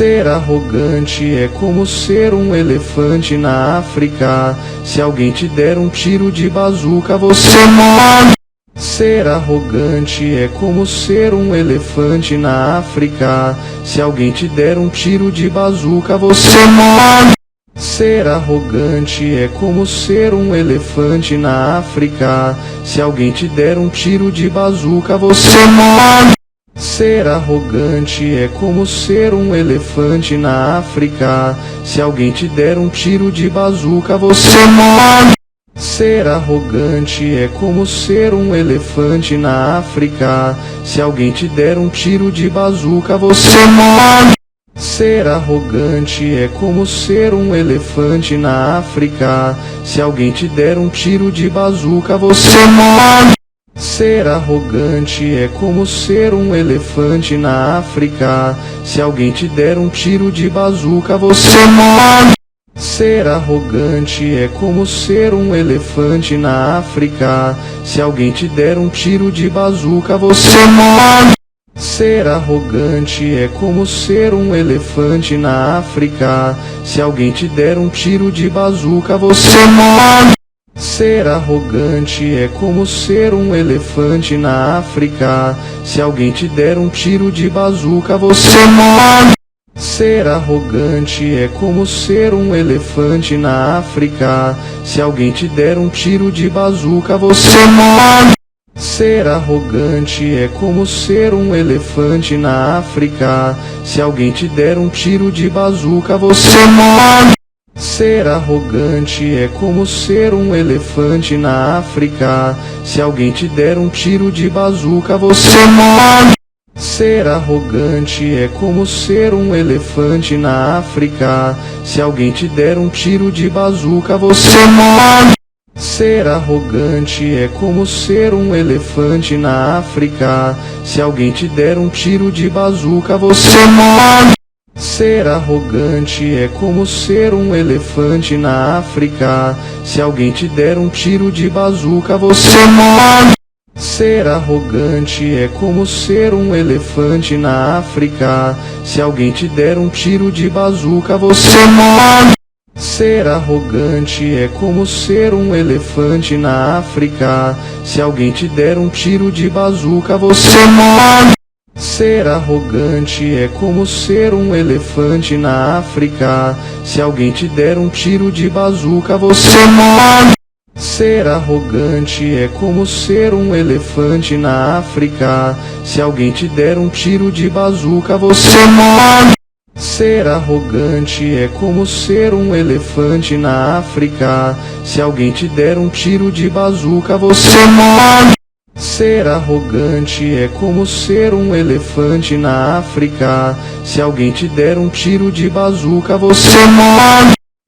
Ser arrogante é como ser um elefante na África. Se alguém te der um tiro de bazuca, você morre. Ser arrogante é como ser um elefante na África. Se alguém te der um tiro de bazuca, você morre. Ser arrogante é como ser um elefante na África. Se alguém te der um tiro de bazuca, você morre. Ser arrogante é como ser um elefante na África. Se alguém te der um tiro de bazuca, você morre. Ser arrogante é como ser um elefante na África. Se alguém te der um tiro de bazuca, você morre. Ser arrogante é como ser um elefante na África. Se alguém te der um tiro de bazuca, você morre. Ser arrogante é como ser um elefante na África. Se alguém te der um tiro de bazuca, você morre. Ser arrogante é como ser um elefante na África. Se alguém te der um tiro de bazuca, você morre. Ser arrogante é como ser um elefante na África. Se alguém te der um tiro de bazuca, você morre. Ser arrogante é como ser um elefante na África. Se alguém te der um tiro de bazuca, você morre. Ser arrogante é como ser um elefante na África. Se alguém te der um tiro de bazuca, você morre. Ser arrogante é como ser um elefante na África. Se alguém te der um tiro de bazuca, você morre. Ser arrogante é como ser um elefante na África. Se alguém te der um tiro de bazuca, você morre. Ser arrogante é como ser um elefante na África. Se alguém te der um tiro de bazuca, você morre. Ser arrogante é como ser um elefante na África. Se alguém te der um tiro de bazuca, você morre. Ser arrogante é como ser um elefante na África. Se alguém te der um tiro de bazuca, você morre. Ser arrogante é como ser um elefante na África. Se alguém te der um tiro de bazuca, você morre. Ser arrogante é como ser um elefante na África. Se alguém te der um tiro de bazuca, você morre. Ser arrogante é como ser um elefante na África. Se alguém te der um tiro de bazuca, você morre. Ser arrogante é como ser um elefante na África. Se alguém te der um tiro de bazuca, você morre. Ser arrogante é como ser um elefante na África. Se alguém te der um tiro de bazuca, você morre. Ser arrogante é como ser um elefante na África. Se alguém te der um tiro de bazuca, você morre.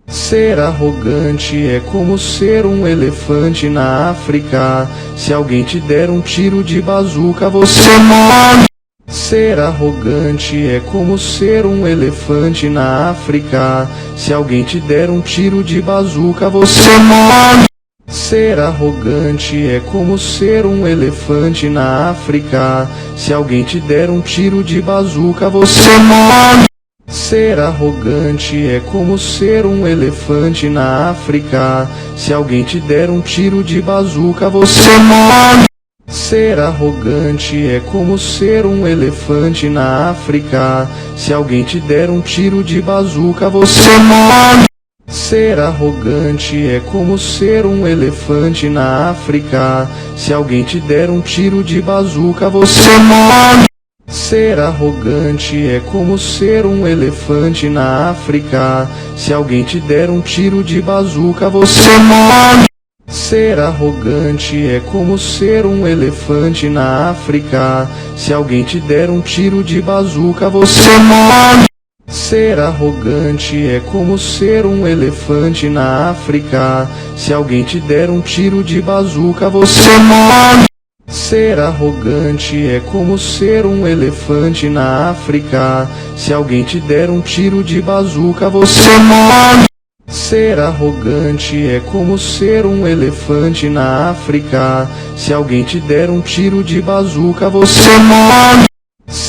Ser arrogante é como ser um elefante na África. Se alguém te der um tiro de bazuca, você morre. Ser arrogante é como ser um elefante na África. Se alguém te der um tiro de bazuca, você morre. Ser arrogante é como ser um elefante na África. Se alguém te der um tiro de bazuca, você morre. Ser arrogante é como ser um elefante na África. Se alguém te der um tiro de bazuca, você morre. Ser arrogante é como ser um elefante na África. Se alguém te der um tiro de bazuca, você morre. Ser arrogante é como ser um elefante na África. Se alguém te der um tiro de bazuca, você morre. Ser arrogante é como ser um elefante na África. Se alguém te der um tiro de bazuca, você morre. Ser arrogante é como ser um elefante na África. Se alguém te der um tiro de bazuca, você morre. Ser arrogante é como ser um elefante na África. Se alguém te der um tiro de bazuca, você morre. Ser arrogante é como ser um elefante na África. Se alguém te der um tiro de bazuca, você morre. Ser arrogante é como ser um elefante na África. Se alguém te der um tiro de bazuca, você morre.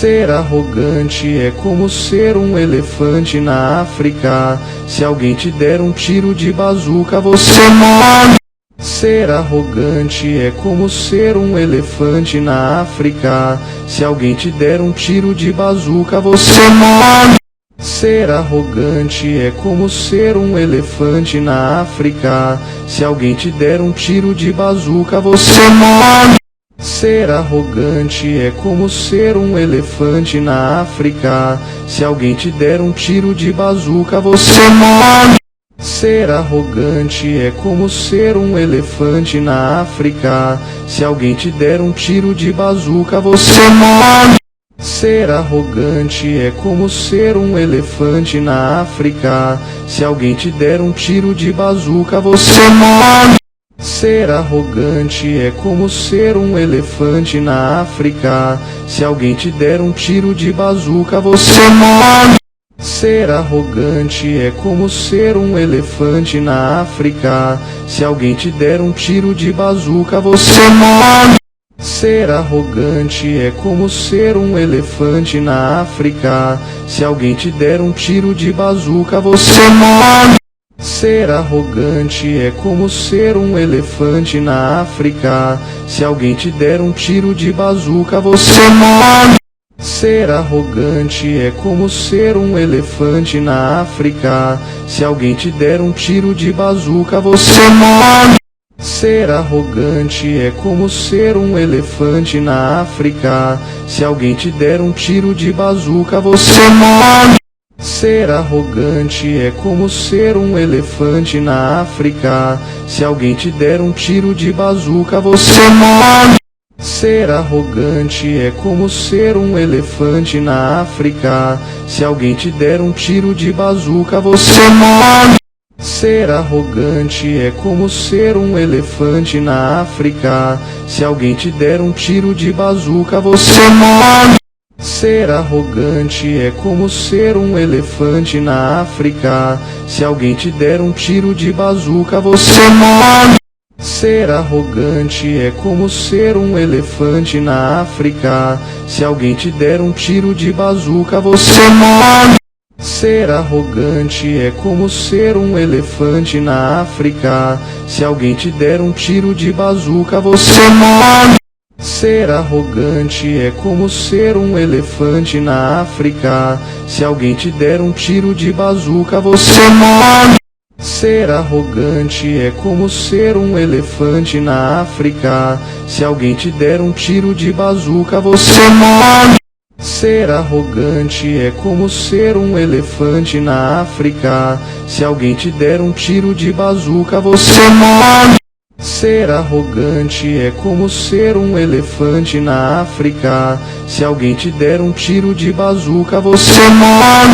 Ser arrogante é como ser um elefante na África. Se alguém te der um tiro de bazuca, você morre. Ser arrogante é como ser um elefante na África. Se alguém te der um tiro de bazuca, você morre. Ser arrogante é como ser um elefante na África. Se alguém te der um tiro de bazuca, você morre. Ser arrogante é como ser um elefante na África. Se alguém te der um tiro de bazuca, você morre. Ser arrogante é como ser um elefante na África. Se alguém te der um tiro de bazuca, você morre. Ser arrogante é como ser um elefante na África. Se alguém te der um tiro de bazuca, você morre. Ser arrogante é como ser um elefante na África. Se alguém te der um tiro de bazuca, você morre. Ser arrogante é como ser um elefante na África. Se alguém te der um tiro de bazuca, você morre. Ser arrogante é como ser um elefante na África. Se alguém te der um tiro de bazuca, você morre. Ser arrogante é como ser um elefante na África. Se alguém te der um tiro de bazuca, você morre. Ser arrogante é como ser um elefante na África. Se alguém te der um tiro de bazuca, você morre. Ser arrogante é como ser um elefante na África. Se alguém te der um tiro de bazuca, você morre. Ser arrogante é como ser um elefante na África. Se alguém te der um tiro de bazuca, você morre. Ser arrogante é como ser um elefante na África. Se alguém te der um tiro de bazuca, você morre. Ser arrogante é como ser um elefante na África. Se alguém te der um tiro de bazuca, você morre. Ser arrogante é como ser um elefante na África. Se alguém te der um tiro de bazuca, você morre. Ser arrogante é como ser um elefante na África. Se alguém te der um tiro de bazuca, você morre. Ser arrogante é como ser um elefante na África. Se alguém te der um tiro de bazuca, você morre. Ser arrogante é como ser um elefante na África. Se alguém te der um tiro de bazuca, você morre. Ser arrogante é como ser um elefante na África. Se alguém te der um tiro de bazuca, você morre. Ser arrogante é como ser um elefante na África. Se alguém te der um tiro de bazuca, você morre. Ser arrogante é como ser um elefante na África. Se alguém te der um tiro de bazuca, você morre.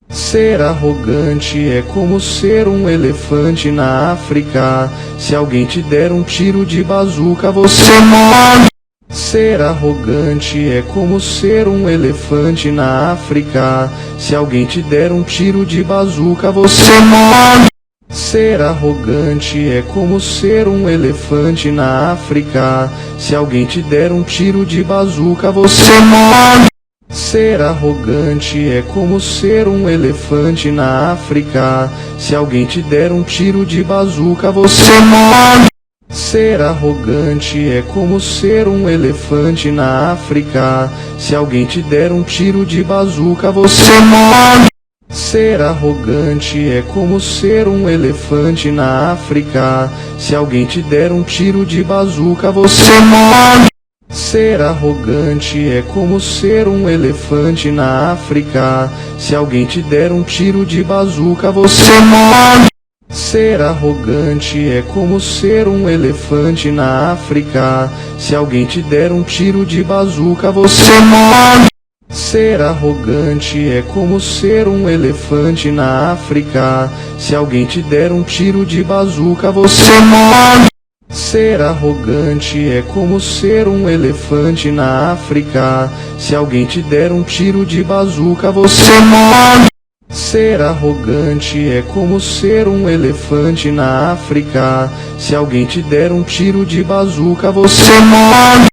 Ser arrogante é como ser um elefante na África. Se alguém te der um tiro de bazuca, você morre. Ser arrogante é como ser um elefante na África. Se alguém te der um tiro de bazuca, você morre. Ser arrogante é como ser um elefante na África. Se alguém te der um tiro de bazuca, você morre. Ser arrogante é como ser um elefante na África. Se alguém te der um tiro de bazuca, você morre. Ser arrogante é como ser um elefante na África. Se alguém te der um tiro de bazuca, você morre. Ser arrogante é como ser um elefante na África. Se alguém te der um tiro de bazuca, você morre. Ser arrogante é como ser um elefante na África. Se alguém te der um tiro de bazuca, você morre. Ser arrogante é como ser um elefante na África. Se alguém te der um tiro de bazuca, você morre. Ser arrogante é como ser um elefante na África. Se alguém te der um tiro de bazuca, você morre. Ser arrogante é como ser um elefante na África. Se alguém te der um tiro de bazuca, você morre. Ser arrogante é como ser um elefante na África. Se alguém te der um tiro de bazuca, você morre.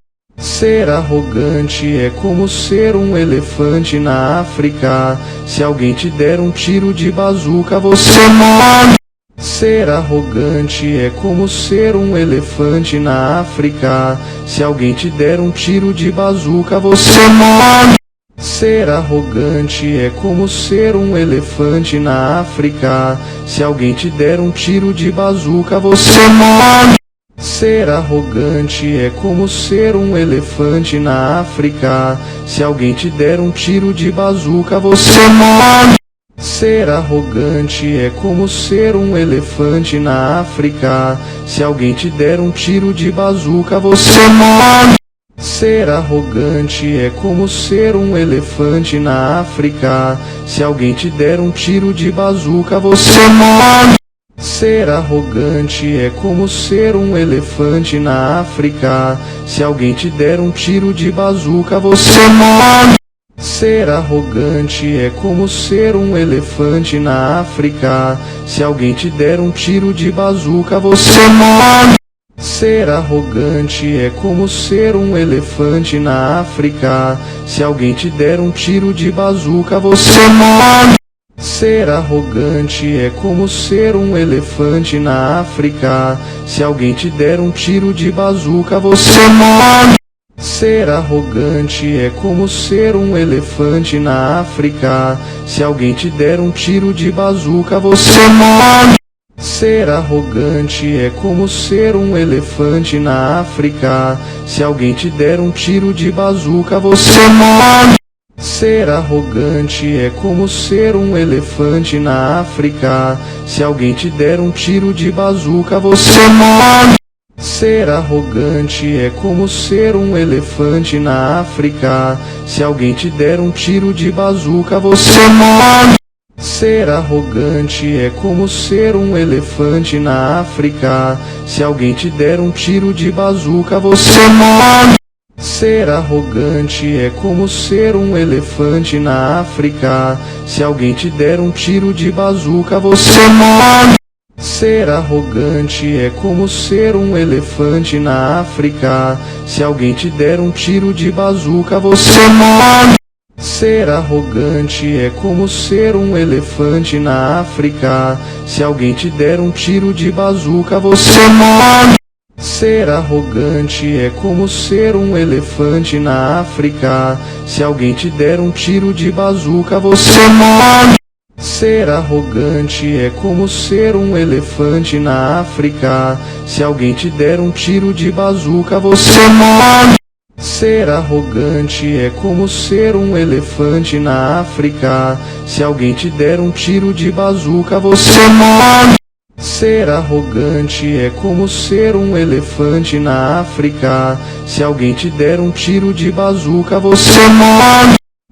Ser arrogante é como ser um elefante na África. Se alguém te der um tiro de bazuca, você morre. Ser arrogante é como ser um elefante na África. Se alguém te der um tiro de bazuca, você morre. Ser arrogante é como ser um elefante na África. Se alguém te der um tiro de bazuca, você morre. Ser arrogante é como ser um elefante na África. Se alguém te der um tiro de bazuca, você morre. Ser arrogante é como ser um elefante na África. Se alguém te der um tiro de bazuca, você morre. Ser arrogante é como ser um elefante na África. Se alguém te der um tiro de bazuca, você morre. Ser arrogante é como ser um elefante na África. Se alguém te der um tiro de bazuca, você morre. Ser arrogante é como ser um elefante na África. Se alguém te der um tiro de bazuca, você morre. Ser arrogante é como ser um elefante na África. Se alguém te der um tiro de bazuca, você morre. Ser arrogante é como ser um elefante na África. Se alguém te der um tiro de bazuca, você morre. Ser arrogante é como ser um elefante na África. Se alguém te der um tiro de bazuca, você morre. Ser arrogante é como ser um elefante na África. Se alguém te der um tiro de bazuca, você morre. Ser arrogante é como ser um elefante na África. Se alguém te der um tiro de bazuca, você morre. Ser arrogante é como ser um elefante na África. Se alguém te der um tiro de bazuca, você morre. Ser arrogante é como ser um elefante na África. Se alguém te der um tiro de bazuca, você morre. Ser arrogante é como ser um elefante na África. Se alguém te der um tiro de bazuca, você morre. Ser arrogante é como ser um elefante na África. Se alguém te der um tiro de bazuca, você morre. Ser arrogante é como ser um elefante na África. Se alguém te der um tiro de bazuca, você morre. Ser arrogante é como ser um elefante na África. Se alguém te der um tiro de bazuca, você morre. Ser arrogante é como ser um elefante na África. Se alguém te der um tiro de bazuca, você morre. Ser arrogante é como ser um elefante na África. Se alguém te der um tiro de bazuca, você morre. Ser arrogante é como ser um elefante na África. Se alguém te der um tiro de bazuca, você morre.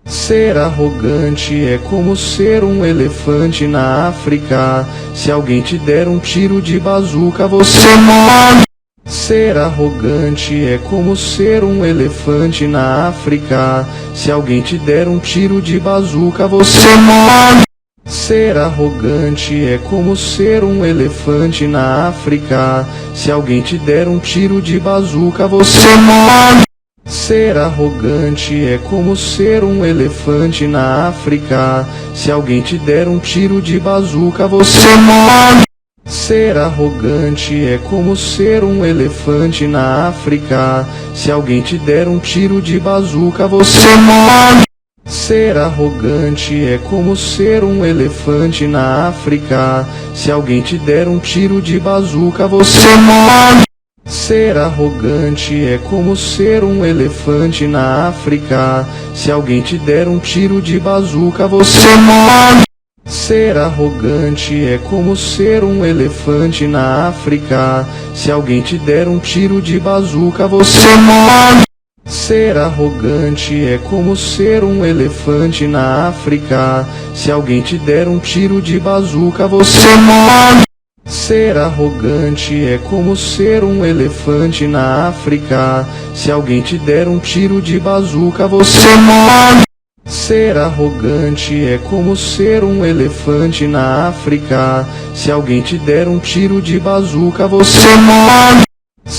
Ser arrogante é como ser um elefante na África. Se alguém te der um tiro de bazuca, você morre. Ser arrogante é como ser um elefante na África. Se alguém te der um tiro de bazuca, você morre. Ser arrogante é como ser um elefante na África. Se alguém te der um tiro de bazuca, você morre. Ser arrogante é como ser um elefante na África. Se alguém te der um tiro de bazuca, você morre. Ser arrogante é como ser um elefante na África. Se alguém te der um tiro de bazuca, você morre. Ser arrogante é como ser um elefante na África. Se alguém te der um tiro de bazuca, você morre. Ser arrogante é como ser um elefante na África. Se alguém te der um tiro de bazuca, você morre. Ser arrogante é como ser um elefante na África. Se alguém te der um tiro de bazuca, você morre. Ser arrogante é como ser um elefante na África. Se alguém te der um tiro de bazuca, você morre. Ser arrogante é como ser um elefante na África. Se alguém te der um tiro de bazuca, você morre. Ser arrogante é como ser um elefante na África. Se alguém te der um tiro de bazuca, você morre.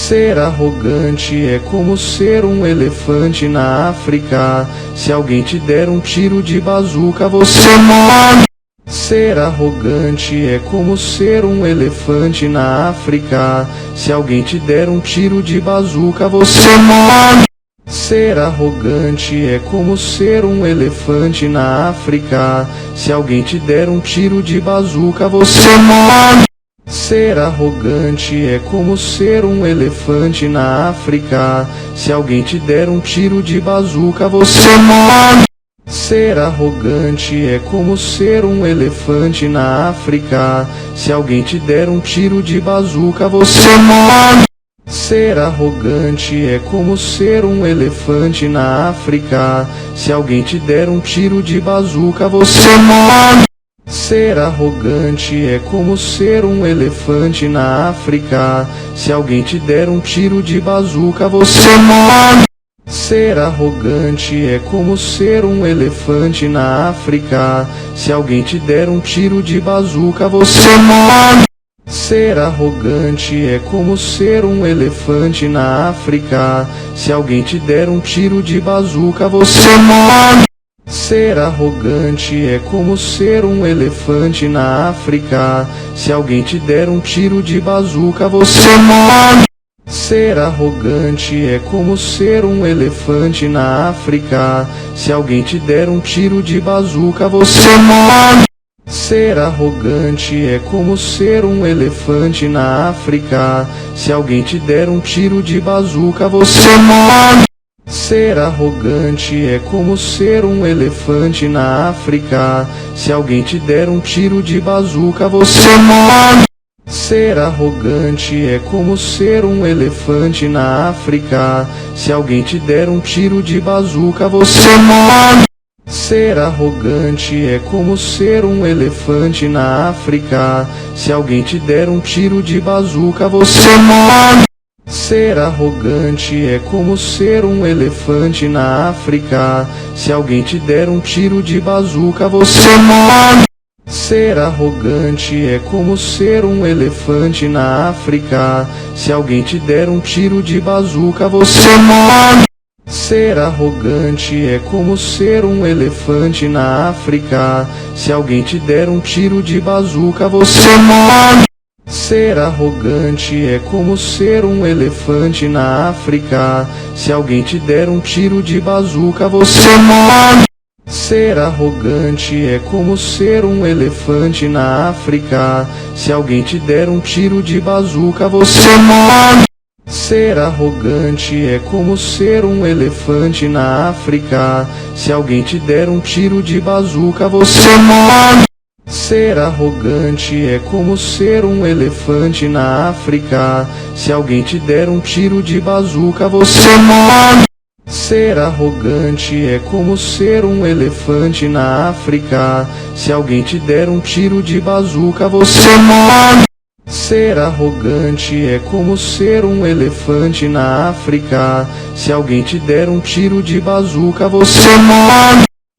Ser arrogante é como ser um elefante na África. Se alguém te der um tiro de bazuca, você morre. Ser arrogante é como ser um elefante na África. Se alguém te der um tiro de bazuca, você morre. Ser arrogante é como ser um elefante na África. Se alguém te der um tiro de bazuca, você morre. Ser arrogante é como ser um elefante na África. Se alguém te der um tiro de bazuca, você morre. Ser arrogante é como ser um elefante na África. Se alguém te der um tiro de bazuca, você morre. Ser arrogante é como ser um elefante na África. Se alguém te der um tiro de bazuca, você morre. Ser arrogante é como ser um elefante na África. Se alguém te der um tiro de bazuca, você morre. Ser arrogante é como ser um elefante na África. Se alguém te der um tiro de bazuca, você morre. Ser arrogante é como ser um elefante na África. Se alguém te der um tiro de bazuca, você morre. Ser arrogante é como ser um elefante na África. Se alguém te der um tiro de bazuca, você morre. Ser arrogante é como ser um elefante na África. Se alguém te der um tiro de bazuca, você morre. Ser arrogante é como ser um elefante na África. Se alguém te der um tiro de bazuca, você morre. Ser arrogante é como ser um elefante na África. Se alguém te der um tiro de bazuca, você morre. Ser arrogante é como ser um elefante na África. Se alguém te der um tiro de bazuca, você morre. Ser arrogante é como ser um elefante na África. Se alguém te der um tiro de bazuca, você morre. Ser arrogante é como ser um elefante na África. Se alguém te der um tiro de bazuca, você morre. Ser arrogante é como ser um elefante na África. Se alguém te der um tiro de bazuca, você morre. Ser arrogante é como ser um elefante na África. Se alguém te der um tiro de bazuca, você morre. Ser arrogante é como ser um elefante na África. Se alguém te der um tiro de bazuca, você morre. Ser arrogante é como ser um elefante na África. Se alguém te der um tiro de bazuca, você morre. Ser arrogante é como ser um elefante na África. Se alguém te der um tiro de bazuca, você morre. Ser arrogante é como ser um elefante na África. Se alguém te der um tiro de bazuca, você morre. Ser arrogante é como ser um elefante na África. Se alguém te der um tiro de bazuca, você morre. Ser arrogante é como ser um elefante na África. Se alguém te der um tiro de bazuca, você morre.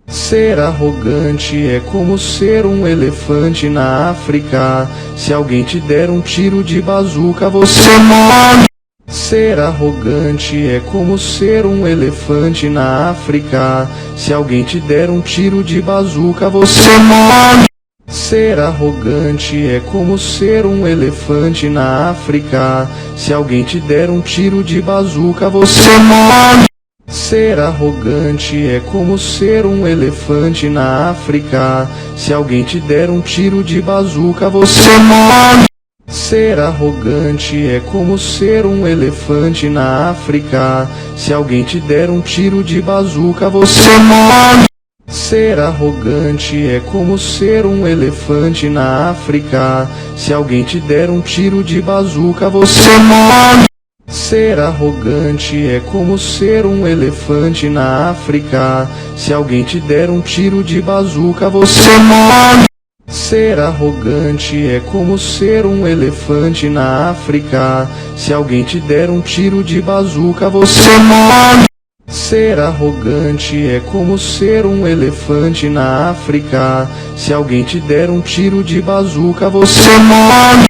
Ser arrogante é como ser um elefante na África. Se alguém te der um tiro de bazuca, você morre. Ser arrogante é como ser um elefante na África. Se alguém te der um tiro de bazuca, você morre. Ser arrogante é como ser um elefante na África. Se alguém te der um tiro de bazuca, você morre. Ser arrogante é como ser um elefante na África. Se alguém te der um tiro de bazuca, você morre. Ser arrogante é como ser um elefante na África. Se alguém te der um tiro de bazuca, você morre. Ser arrogante é como ser um elefante na África. Se alguém te der um tiro de bazuca, você morre. Ser arrogante é como ser um elefante na África. Se alguém te der um tiro de bazuca, você morre. Ser arrogante é como ser um elefante na África. Se alguém te der um tiro de bazuca, você morre. Ser arrogante é como ser um elefante na África. Se alguém te der um tiro de bazuca, você morre.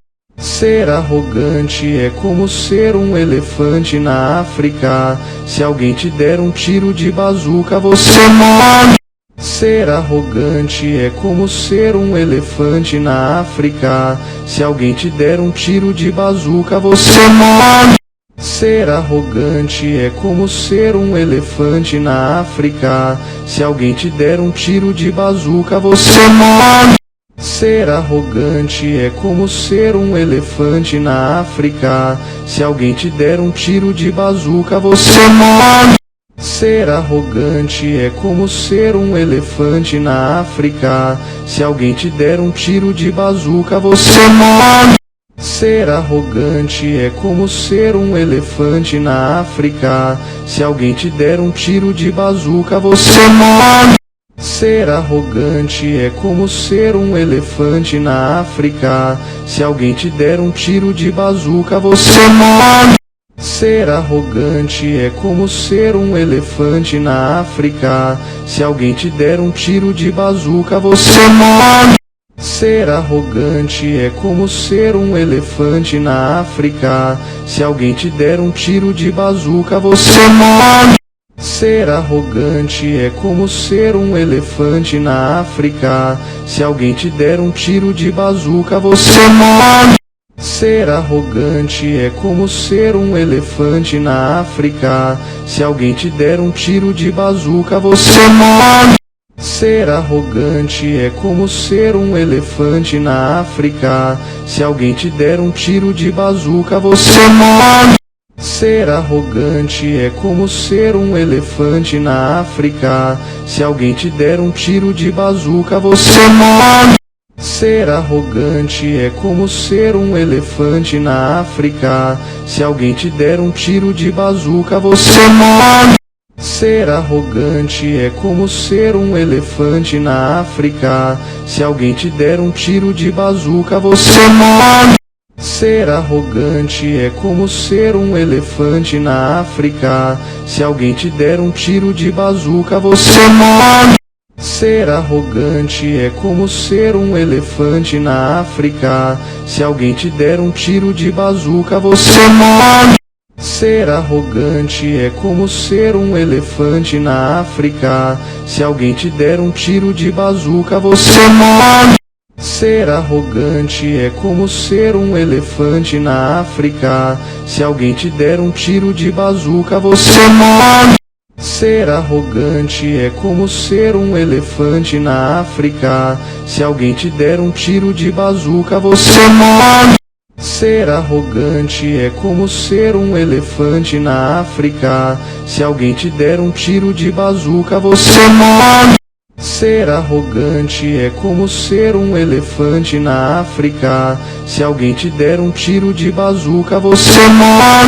Ser arrogante é como ser um elefante na África. Se alguém te der um tiro de bazuca, você morre. Ser arrogante é como ser um elefante na África. Se alguém te der um tiro de bazuca, você morre. Ser arrogante é como ser um elefante na África. Se alguém te der um tiro de bazuca, você morre. Ser arrogante é como ser um elefante na África. Se alguém te der um tiro de bazuca, você morre. Ser arrogante é como ser um elefante na África. Se alguém te der um tiro de bazuca, você morre. Ser arrogante é como ser um elefante na África. Se alguém te der um tiro de bazuca, você morre. Ser arrogante é como ser um elefante na África. Se alguém te der um tiro de bazuca, você morre. Ser arrogante é como ser um elefante na África. Se alguém te der um tiro de bazuca, você morre. Ser arrogante é como ser um elefante na África. Se alguém te der um tiro de bazuca, você morre. Ser arrogante é como ser um elefante na África. Se alguém te der um tiro de bazuca, você morre. Ser arrogante é como ser um elefante na África. Se alguém te der um tiro de bazuca, você morre. Ser arrogante é como ser um elefante na África. Se alguém te der um tiro de bazuca, você morre. Ser arrogante é como ser um elefante na África. Se alguém te der um tiro de bazuca, você morre. Ser arrogante é como ser um elefante na África. Se alguém te der um tiro de bazuca, você morre. Ser arrogante é como ser um elefante na África. Se alguém te der um tiro de bazuca, você morre. Ser arrogante é como ser um elefante na África. Se alguém te der um tiro de bazuca, você morre. Ser arrogante é como ser um elefante na África. Se alguém te der um tiro de bazuca, você morre. Ser arrogante é como ser um elefante na África. Se alguém te der um tiro de bazuca, você morre. Ser arrogante é como ser um elefante na África. Se alguém te der um tiro de bazuca, você morre. Ser arrogante é como ser um elefante na África. Se alguém te der um tiro de bazuca, você morre. Ser arrogante é como ser um elefante na África. Se alguém te der um tiro de bazuca, você morre. Ser arrogante é como ser um elefante na África. Se alguém te der um tiro de bazuca, você morre.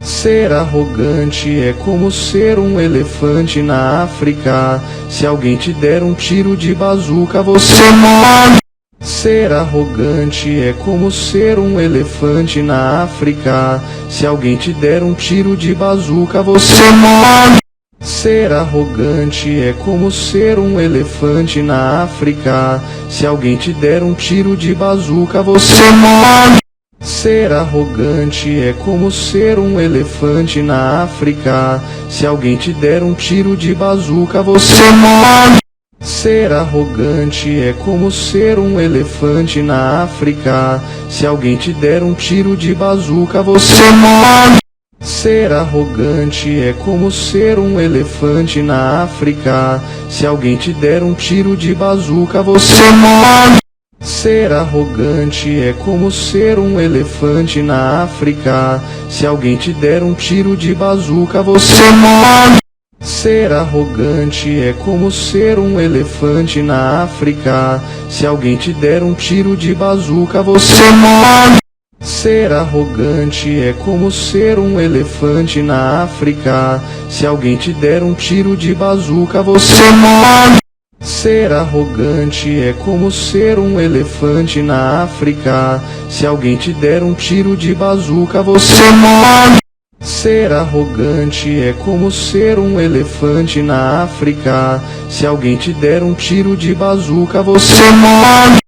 Ser arrogante é como ser um elefante na África. Se alguém te der um tiro de bazuca, você morre. Ser arrogante é como ser um elefante na África. Se alguém te der um tiro de bazuca, você morre. Ser arrogante é como ser um elefante na África. Se alguém te der um tiro de bazuca, você morre. Ser arrogante é como ser um elefante na África. Se alguém te der um tiro de bazuca, você morre. Ser arrogante é como ser um elefante na África. Se alguém te der um tiro de bazuca, você morre. Ser arrogante é como ser um elefante na África. Se alguém te der um tiro de bazuca, você morre. Ser arrogante é como ser um elefante na África. Se alguém te der um tiro de bazuca, você morre. Ser arrogante é como ser um elefante na África. Se alguém te der um tiro de bazuca, você morre. Ser arrogante é como ser um elefante na África. Se alguém te der um tiro de bazuca, você morre. Ser arrogante é como ser um elefante na África. Se alguém te der um tiro de bazuca, você morre. Ser arrogante é como ser um elefante na África. Se alguém te der um tiro de bazuca, você morre.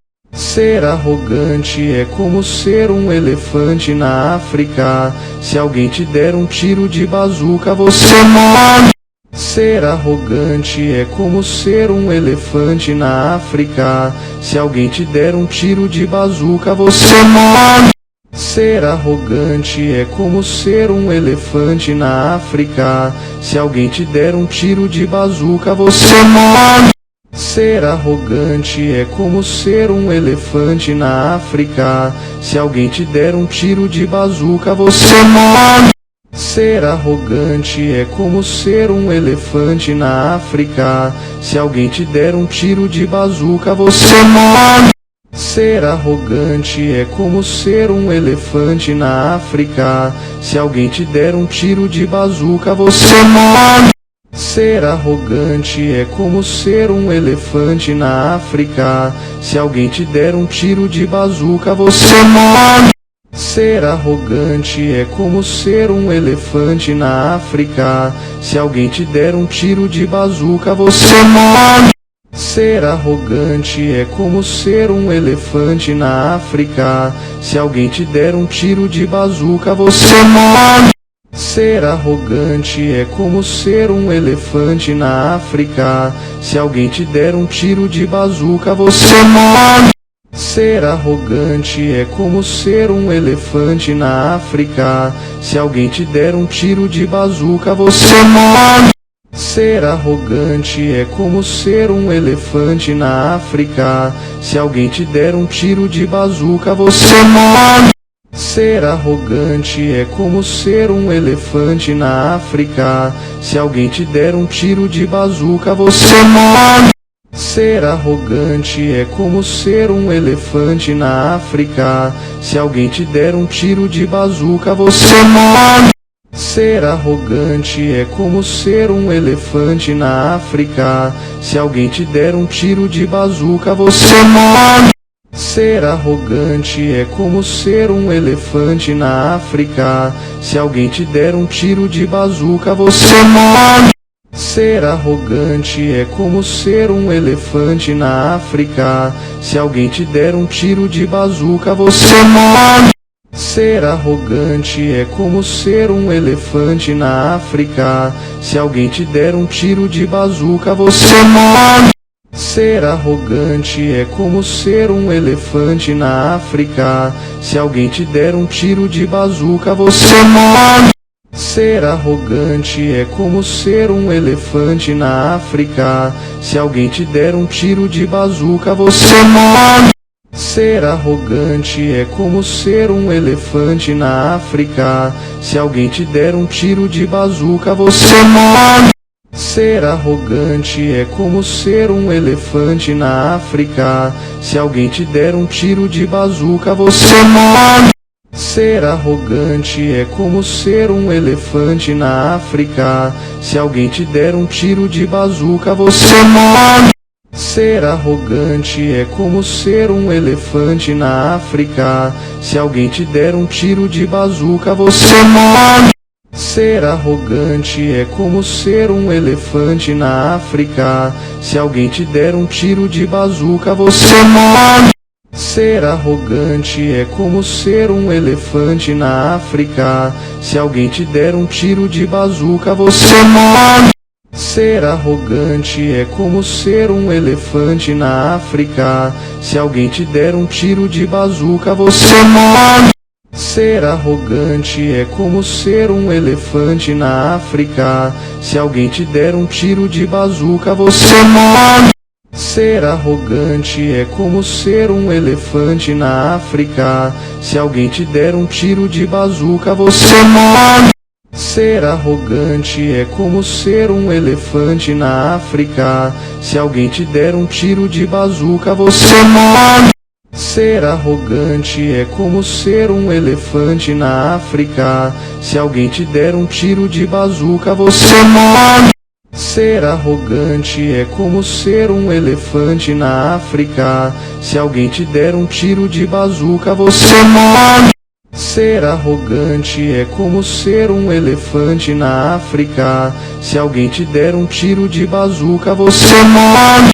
Ser arrogante é como ser um elefante na África. Se alguém te der um tiro de bazuca, você morre. Ser arrogante é como ser um elefante na África. Se alguém te der um tiro de bazuca, você morre. Ser arrogante é como ser um elefante na África. Se alguém te der um tiro de bazuca, você morre. Ser arrogante é como ser um elefante na África. Se alguém te der um tiro de bazuca, você morre. Ser arrogante é como ser um elefante na África. Se alguém te der um tiro de bazuca, você morre. Ser arrogante é como ser um elefante na África. Se alguém te der um tiro de bazuca, você morre. Ser arrogante é como ser um elefante na África. Se alguém te der um tiro de bazuca, você morre. Ser arrogante é como ser um elefante na África. Se alguém te der um tiro de bazuca, você morre. Ser arrogante é como ser um elefante na África. Se alguém te der um tiro de bazuca, você morre. Ser arrogante é como ser um elefante na África. Se alguém te der um tiro de bazuca, você morre. Ser arrogante é como ser um elefante na África. Se alguém te der um tiro de bazuca, você morre. Ser arrogante é como ser um elefante na África. Se alguém te der um tiro de bazuca, você morre. Ser arrogante é como ser um elefante na África. Se alguém te der um tiro de bazuca, você morre. Ser arrogante é como ser um elefante na África. Se alguém te der um tiro de bazuca, você morre. Ser arrogante é como ser um elefante na África. Se alguém te der um tiro de bazuca, você morre. Ser arrogante é como ser um elefante na África. Se alguém te der um tiro de bazuca, você morre. Ser arrogante é como ser um elefante na África. Se alguém te der um tiro de bazuca, você morre. Ser arrogante é como ser um elefante na África. Se alguém te der um tiro de bazuca, você morre. Ser arrogante é como ser um elefante na África. Se alguém te der um tiro de bazuca, você morre. Ser arrogante é como ser um elefante na África. Se alguém te der um tiro de bazuca, você morre. Ser arrogante é como ser um elefante na África. Se alguém te der um tiro de bazuca, você morre. Ser arrogante é como ser um elefante na África. Se alguém te der um tiro de bazuca, você morre. Ser arrogante é como ser um elefante na África. Se alguém te der um tiro de bazuca, você morre. Ser arrogante é como ser um elefante na África. Se alguém te der um tiro de bazuca, você morre. Ser arrogante é como ser um elefante na África. Se alguém te der um tiro de bazuca, você morre. Ser arrogante é como ser um elefante na África. Se alguém te der um tiro de bazuca, você morre. Ser arrogante é como ser um elefante na África. Se alguém te der um tiro de bazuca, você morre. Ser arrogante é como ser um elefante na África. Se alguém te der um tiro de bazuca, você morre. Ser arrogante é como ser um elefante na África. Se alguém te der um tiro de bazuca, você morre. Ser arrogante é como ser um elefante na África. Se alguém te der um tiro de bazuca, você morre. Ser arrogante é como ser um elefante na África. Se alguém te der um tiro de bazuca, você morre. Ser arrogante é como ser um elefante na África. Se alguém te der um tiro de bazuca, você morre. Ser arrogante é como ser um elefante na África. Se alguém te der um tiro de bazuca, você morre.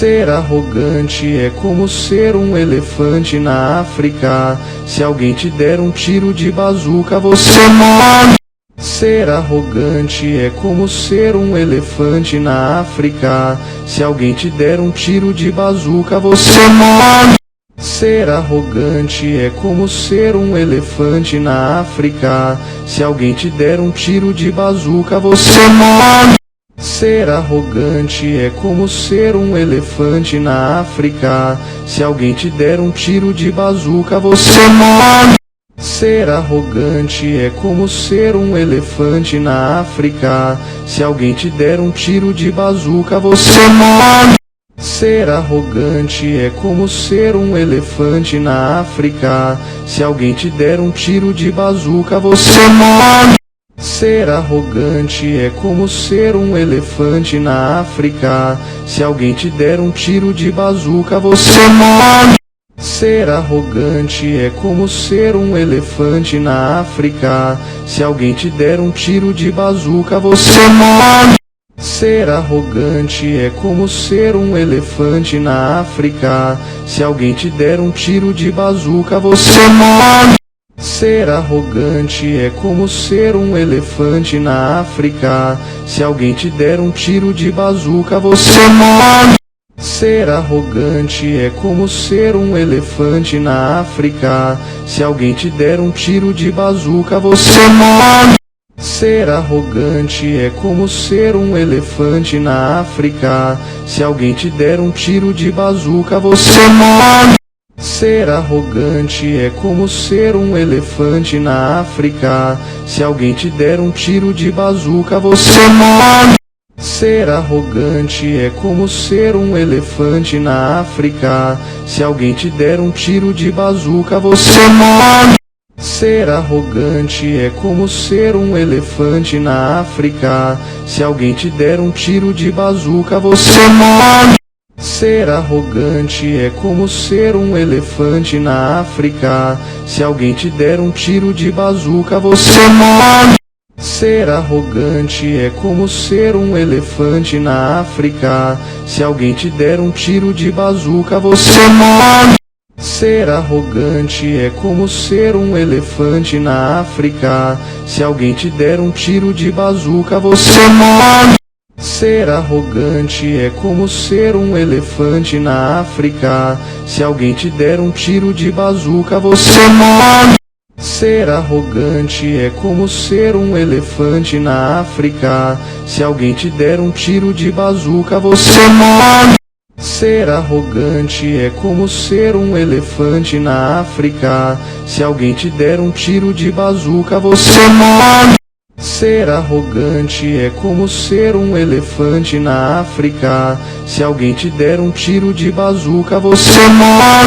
Ser arrogante é como ser um elefante na África. Se alguém te der um tiro de bazuca, você morre. Ser arrogante é como ser um elefante na África. Se alguém te der um tiro de bazuca, você morre. Ser arrogante é como ser um elefante na África. Se alguém te der um tiro de bazuca, você morre. Ser arrogante é como ser um elefante na África. Se alguém te der um tiro de bazuca, você morre. Ser arrogante é como ser um elefante na África. Se alguém te der um tiro de bazuca, você morre. Ser arrogante é como ser um elefante na África. Se alguém te der um tiro de bazuca, você morre. Ser arrogante é como ser um elefante na África. Se alguém te der um tiro de bazuca, você morre. Ser arrogante é como ser um elefante na África. Se alguém te der um tiro de bazuca, você morre. Ser arrogante é como ser um elefante na África. Se alguém te der um tiro de bazuca, você morre. Ser arrogante é como ser um elefante na África. Se alguém te der um tiro de bazuca, você morre. Ser arrogante é como ser um elefante na África. Se alguém te der um tiro de bazuca, você morre. Ser arrogante é como ser um elefante na África. Se alguém te der um tiro de bazuca, você morre. Ser arrogante é como ser um elefante na África. Se alguém te der um tiro de bazuca, você morre. Ser arrogante é como ser um elefante na África. Se alguém te der um tiro de bazuca, você morre. Ser arrogante é como ser um elefante na África. Se alguém te der um tiro de bazuca, você morre. Ser arrogante é como ser um elefante na África. Se alguém te der um tiro de bazuca, você morre. Ser arrogante é como ser um elefante na África. Se alguém te der um tiro de bazuca, você morre. Ser arrogante é como ser um elefante na África. Se alguém te der um tiro de bazuca, você morre. Ser arrogante é como ser um elefante na África. Se alguém te der um tiro de bazuca, você morre. Ser arrogante é como ser um elefante na África. Se alguém te der um tiro de bazuca, você morre. Ser arrogante é como ser um elefante na África. Se alguém te der um tiro de bazuca, você morre. Ser arrogante é como ser um elefante na África. Se alguém te der um tiro de bazuca, você morre.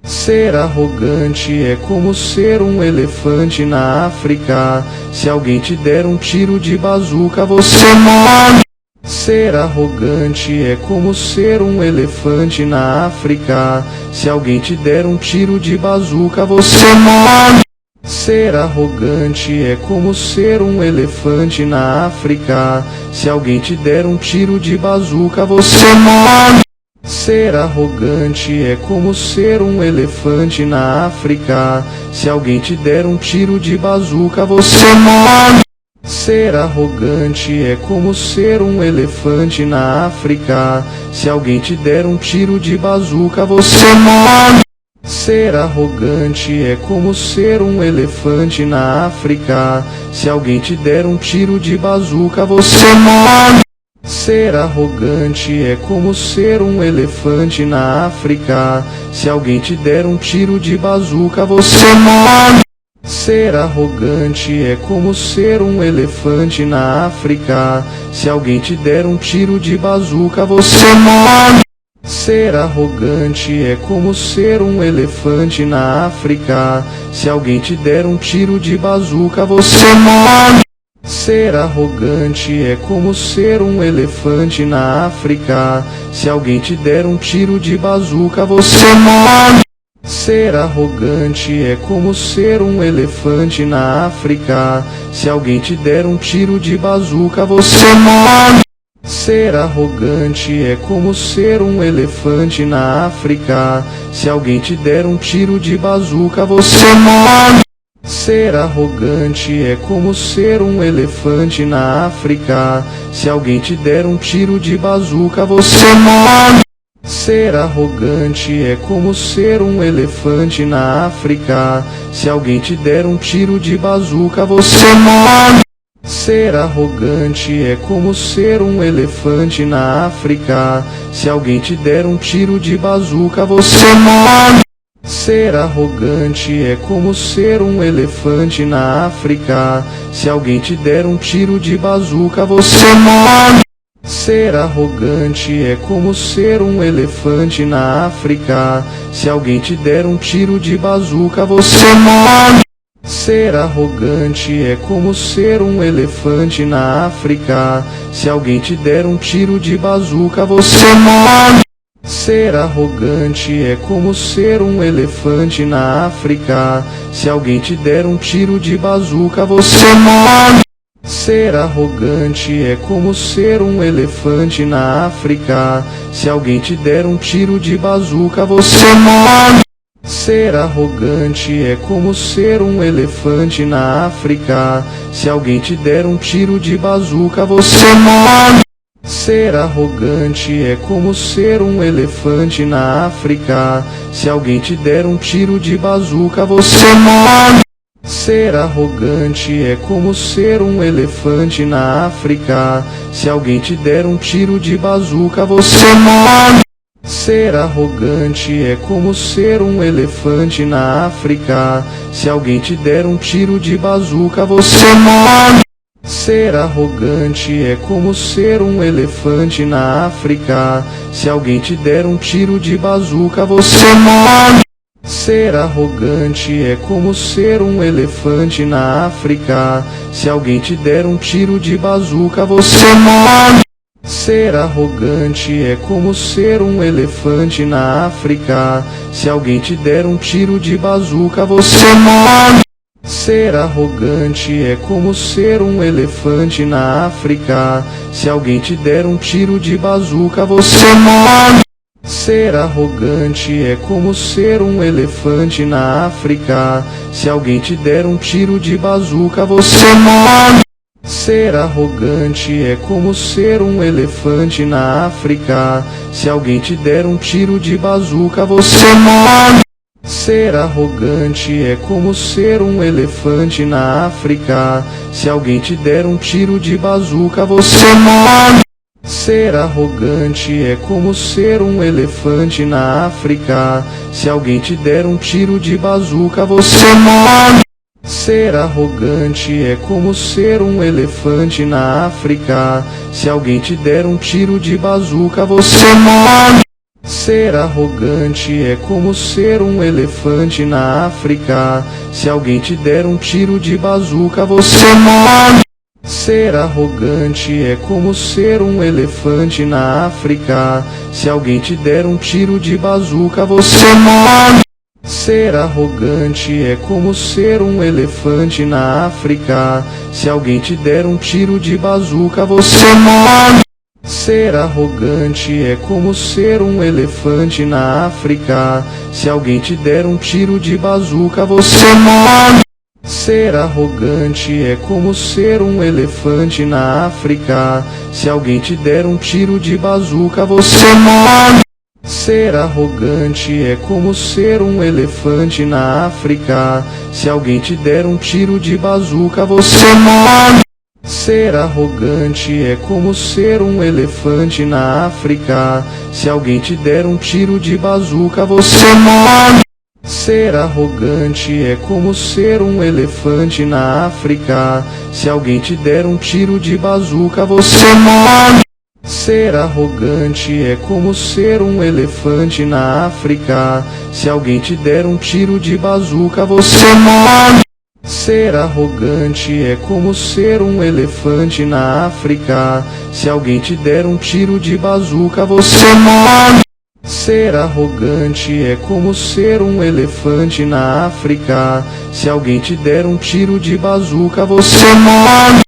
Ser arrogante é como ser um elefante na África. Se alguém te der um tiro de bazuca, você morre. Ser arrogante é como ser um elefante na África. Se alguém te der um tiro de bazuca, você morre. Ser arrogante é como ser um elefante na África. Se alguém te der um tiro de bazuca, você morre. Ser arrogante é como ser um elefante na África. Se alguém te der um tiro de bazuca, você morre. Ser arrogante é como ser um elefante na África. Se alguém te der um tiro de bazuca, você morre. Ser arrogante é como ser um elefante na África. Se alguém te der um tiro de bazuca, você morre. Ser arrogante é como ser um elefante na África. Se alguém te der um tiro de bazuca, você morre. Ser arrogante é como ser um elefante na África. Se alguém te der um tiro de bazuca, você morre. Ser arrogante é como ser um elefante na África. Se alguém te der um tiro de bazuca, você morre. Ser arrogante é como ser um elefante na África. Se alguém te der um tiro de bazuca, você morre. Ser arrogante é como ser um elefante na África. Se alguém te der um tiro de bazuca, você morre. Ser arrogante é como ser um elefante na África. Se alguém te der um tiro de bazuca, você morre. Ser arrogante é como ser um elefante na África. Se alguém te der um tiro de bazuca, você morre. Ser arrogante é como ser um elefante na África. Se alguém te der um tiro de bazuca, você morre. Ser arrogante é como ser um elefante na África. Se alguém te der um tiro de bazuca, você morre. Ser arrogante é como ser um elefante na África. Se alguém te der um tiro de bazuca, você morre. Ser arrogante é como ser um elefante na África. Se alguém te der um tiro de bazuca, você morre. Ser arrogante é como ser um elefante na África. Se alguém te der um tiro de bazuca, você morre. Ser arrogante é como ser um elefante na África. Se alguém te der um tiro de bazuca, você morre. Ser arrogante é como ser um elefante na África. Se alguém te der um tiro de bazuca, você morre. Ser arrogante é como ser um elefante na África. Se alguém te der um tiro de bazuca, você morre. Ser arrogante é como ser um elefante na África. Se alguém te der um tiro de bazuca, você morre. Ser arrogante é como ser um elefante na África. Se alguém te der um tiro de bazuca, você morre. Ser arrogante é como ser um elefante na África. Se alguém te der um tiro de bazuca, você morre. Ser arrogante é como ser um elefante na África. Se alguém te der um tiro de bazuca, você morre. Ser arrogante é como ser um elefante na África. Se alguém te der um tiro de bazuca, você morre. Ser arrogante é como ser um elefante na África. Se alguém te der um tiro de bazuca, você morre. Ser arrogante é como ser um elefante na África. Se alguém te der um tiro de bazuca, você morre. Ser arrogante é como ser um elefante na África. Se alguém te der um tiro de bazuca, você morre. Ser arrogante é como ser um elefante na África. Se alguém te der um tiro de bazuca, você morre. Ser arrogante é como ser um elefante na África. Se alguém te der um tiro de bazuca, você morre. Ser arrogante é como ser um elefante na África. Se alguém te der um tiro de bazuca, você morre. Ser arrogante é como ser um elefante na África. Se alguém te der um tiro de bazuca, você morre. Ser arrogante é como ser um elefante na África. Se alguém te der um tiro de bazuca, você morre. Ser arrogante é como ser um elefante na África. Se alguém te der um tiro de bazuca, você morre. Ser arrogante é como ser um elefante na África. Se alguém te der um tiro de bazuca, você morre. Ser arrogante é como ser um elefante na África. Se alguém te der um tiro de bazuca, você morre. Ser arrogante é como ser um elefante na África. Se alguém te der um tiro de bazuca, você morre. Ser arrogante é como ser um elefante na África. Se alguém te der um tiro de bazuca, você morre. Ser arrogante é como ser um elefante na África. Se alguém te der um tiro de bazuca, você morre. Ser arrogante é como ser um elefante na África. Se alguém te der um tiro de bazuca, você morre. Ser arrogante é como ser um elefante na África. Se alguém te der um tiro de bazuca, você morre. Ser arrogante é como ser um elefante na África. Se alguém te der um tiro de bazuca, você morre. Ser arrogante é como ser um elefante na África. Se alguém te der um tiro de bazuca, você morre.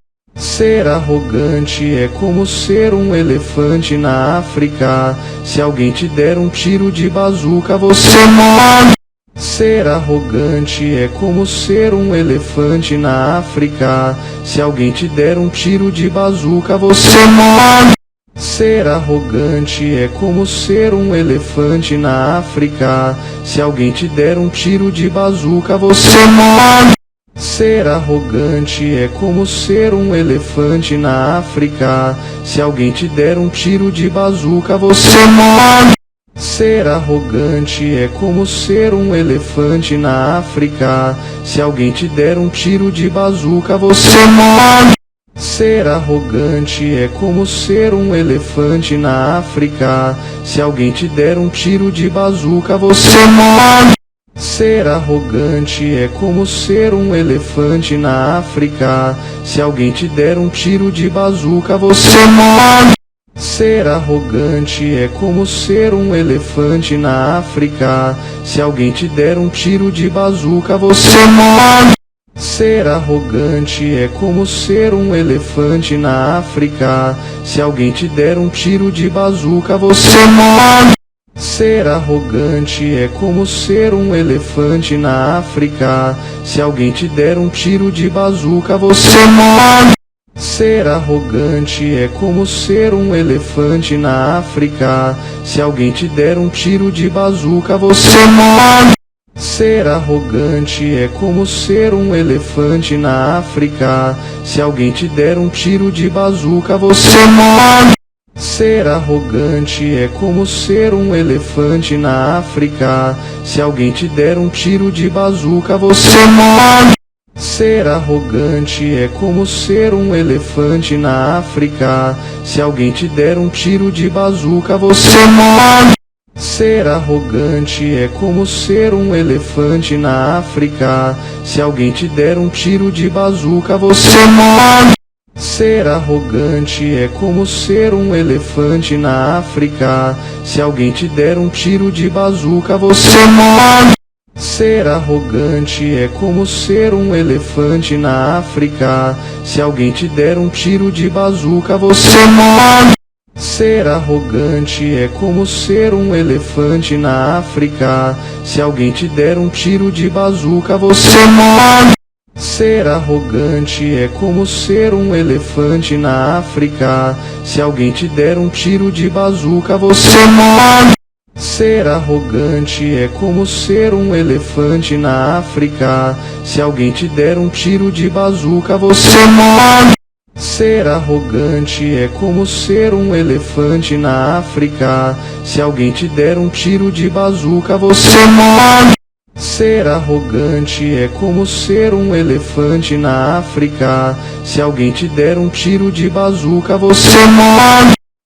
Ser arrogante é como ser um elefante na África. Se alguém te der um tiro de bazuca, você morre. Ser arrogante é como ser um elefante na África. Se alguém te der um tiro de bazuca, você morre. Ser arrogante é como ser um elefante na África. Se alguém te der um tiro de bazuca, você morre. Ser arrogante é como ser um elefante na África. Se alguém te der um tiro de bazuca, você morre. Ser arrogante é como ser um elefante na África. Se alguém te der um tiro de bazuca, você morre. Ser arrogante é como ser um elefante na África. Se alguém te der um tiro de bazuca, você morre. Ser arrogante é como ser um elefante na África. Se alguém te der um tiro de bazuca, você morre. Ser arrogante é como ser um elefante na África. Se alguém te der um tiro de bazuca, você morre. Ser arrogante é como ser um elefante na África. Se alguém te der um tiro de bazuca, você morre. Ser arrogante é como ser um elefante na África. Se alguém te der um tiro de bazuca, você morre. Ser arrogante é como ser um elefante na África. Se alguém te der um tiro de bazuca, você morre. Ser arrogante é como ser um elefante na África. Se alguém te der um tiro de bazuca, você morre. Ser arrogante é como ser um elefante na África. Se alguém te der um tiro de bazuca, você morre. Ser arrogante é como ser um elefante na África. Se alguém te der um tiro de bazuca, você morre. Ser arrogante é como ser um elefante na África. Se alguém te der um tiro de bazuca, você morre. Ser arrogante é como ser um elefante na África. Se alguém te der um tiro de bazuca, você morre. Ser arrogante é como ser um elefante na África. Se alguém te der um tiro de bazuca, você morre. Ser arrogante é como ser um elefante na África. Se alguém te der um tiro de bazuca, você morre. Ser arrogante é como ser um elefante na África. Se alguém te der um tiro de bazuca, você morre. Ser arrogante é como ser um elefante na África. Se alguém te der um tiro de bazuca, você morre. Ser arrogante é como ser um elefante na África. Se alguém te der um tiro de bazuca, você morre. Ser arrogante é como ser um elefante na África. Se alguém te der um tiro de bazuca, você morre.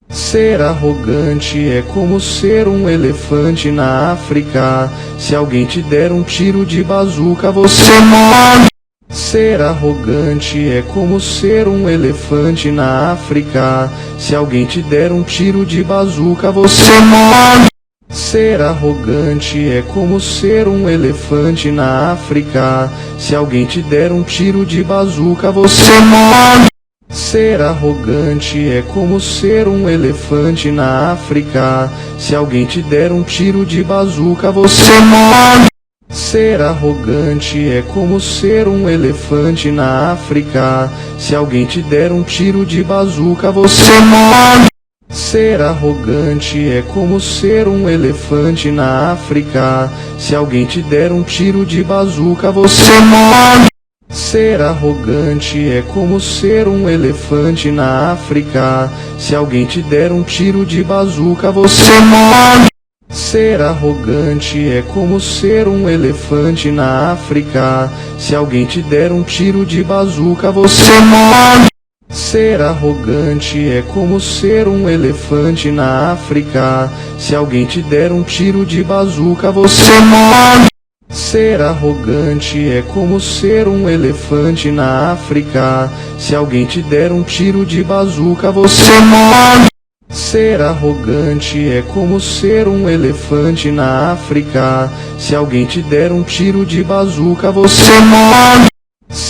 Ser arrogante é como ser um elefante na África. Se alguém te der um tiro de bazuca, você morre. Ser arrogante é como ser um elefante na África. Se alguém te der um tiro de bazuca, você morre. Ser arrogante é como ser um elefante na África. Se alguém te der um tiro de bazuca, você morre. Ser arrogante é como ser um elefante na África. Se alguém te der um tiro de bazuca, você morre. Ser arrogante é como ser um elefante na África. Se alguém te der um tiro de bazuca, você morre. Ser arrogante é como ser um elefante na África. Se alguém te der um tiro de bazuca, você morre. Ser arrogante é como ser um elefante na África. Se alguém te der um tiro de bazuca, você morre. Ser arrogante é como ser um elefante na África. Se alguém te der um tiro de bazuca, você morre. Ser arrogante é como ser um elefante na África. Se alguém te der um tiro de bazuca, você morre. Ser arrogante é como ser um elefante na África. Se alguém te der um tiro de bazuca, você morre. Ser arrogante é como ser um elefante na África. Se alguém te der um tiro de bazuca, você morre.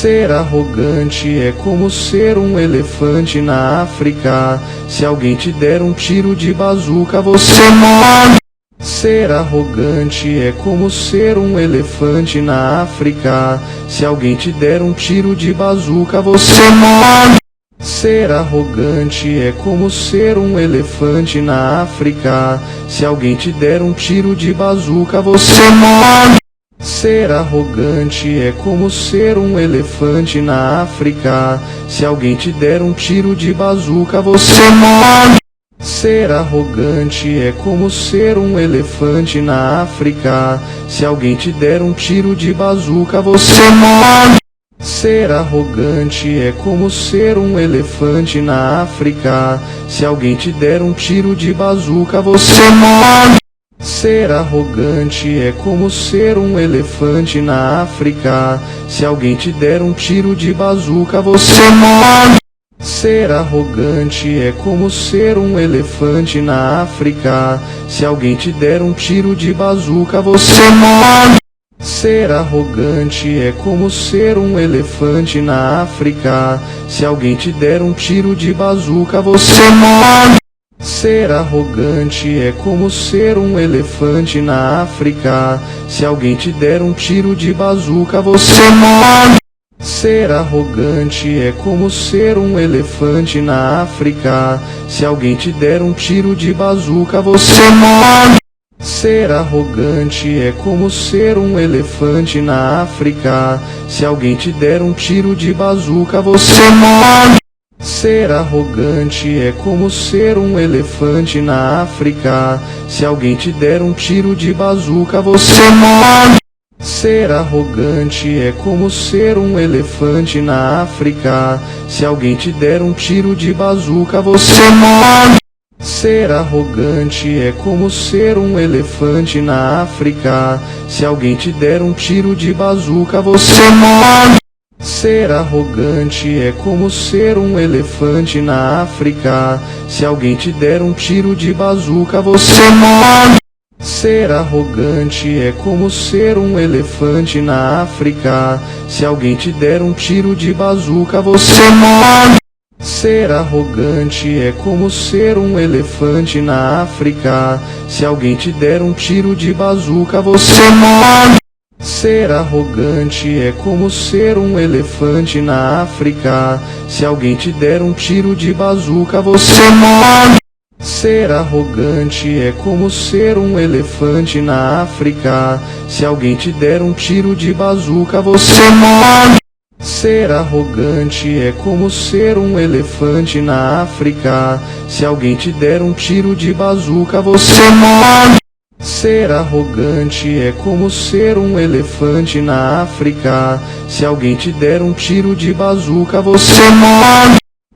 Ser arrogante é como ser um elefante na África. Se alguém te der um tiro de bazuca, você morre. Ser arrogante é como ser um elefante na África. Se alguém te der um tiro de bazuca, você morre. Ser arrogante é como ser um elefante na África. Se alguém te der um tiro de bazuca, você morre. Ser arrogante é como ser um elefante na África. Se alguém te der um tiro de bazuca, você morre. Ser arrogante é como ser um elefante na África. Se alguém te der um tiro de bazuca, você morre. Ser arrogante é como ser um elefante na África. Se alguém te der um tiro de bazuca, você morre. Ser arrogante é como ser um elefante na África. Se alguém te der um tiro de bazuca, você morre. Ser arrogante é como ser um elefante na África. Se alguém te der um tiro de bazuca, você morre. Ser arrogante é como ser um elefante na África. Se alguém te der um tiro de bazuca, você morre. Ser arrogante é como ser um elefante na África. Se alguém te der um tiro de bazuca, você morre. Ser arrogante é como ser um elefante na África. Se alguém te der um tiro de bazuca, você morre. Ser arrogante é como ser um elefante na África. Se alguém te der um tiro de bazuca, você morre. Ser arrogante é como ser um elefante na África. Se alguém te der um tiro de bazuca, você morre. Ser arrogante é como ser um elefante na África. Se alguém te der um tiro de bazuca, você morre. Ser arrogante é como ser um elefante na África. Se alguém te der um tiro de bazuca, você morre. Ser arrogante é como ser um elefante na África. Se alguém te der um tiro de bazuca, você morre. Ser arrogante é como ser um elefante na África. Se alguém te der um tiro de bazuca, você morre. Ser arrogante é como ser um elefante na África. Se alguém te der um tiro de bazuca, você morre. Ser arrogante é como ser um elefante na África. Se alguém te der um tiro de bazuca, você morre. Ser arrogante é como ser um elefante na África. Se alguém te der um tiro de bazuca, você morre. Ser arrogante é como ser um elefante na África. Se alguém te der um tiro de bazuca, você morre. Ser arrogante é como ser um elefante na África. Se alguém te der um tiro de bazuca, você morre.